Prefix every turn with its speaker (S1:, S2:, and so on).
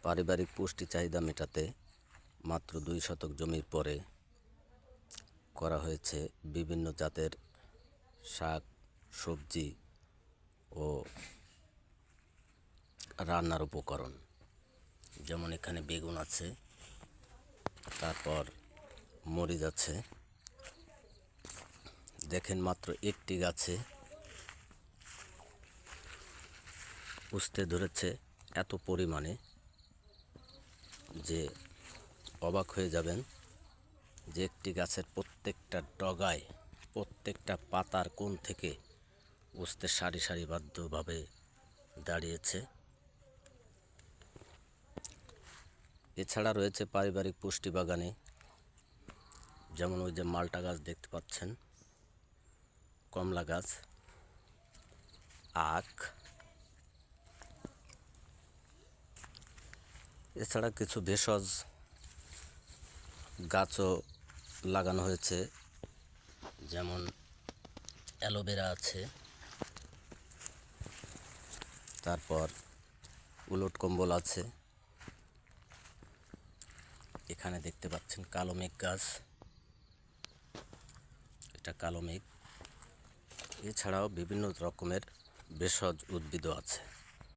S1: পারিবারিক পুষ্টি চাহিদা মেটাতে মাত্র 2 শতক জমির পরে করা হয়েছে বিভিন্ন জাতের শাক, সবজি ও রান্নার উপকরণ। যেমন এখানে বেগুন আছে, তারপর মরিচ আছে। দেখেন মাত্র একটি গাছে উঠতে ধরেছে এত পরিমাণে যে অবাক হয়ে যাবেন যে একটি গাছের প্রত্যেকটা ডগায়, প্রত্যেকটা পাতার কোণ থেকে উঠতে সারি সারিবদ্ধভাবে দাঁড়িয়েছে। এছাড়া রয়েছে পারিবারিক পুষ্টি বাগানে, যেমন ওই যে মালটা গাছ দেখতে পাচ্ছেন, কমলা গাছ, আখ, এছাড়া কিছু ভেষজ গাছও লাগানো হয়েছে, যেমন অ্যালোভেরা আছে, তারপর উলট কম্বল আছে। এখানে দেখতে পাচ্ছেন কালো মেঘ গাছ, এটা কালো মেঘ। এছাড়াও বিভিন্ন রকমের ভেষজ উদ্ভিদও আছে।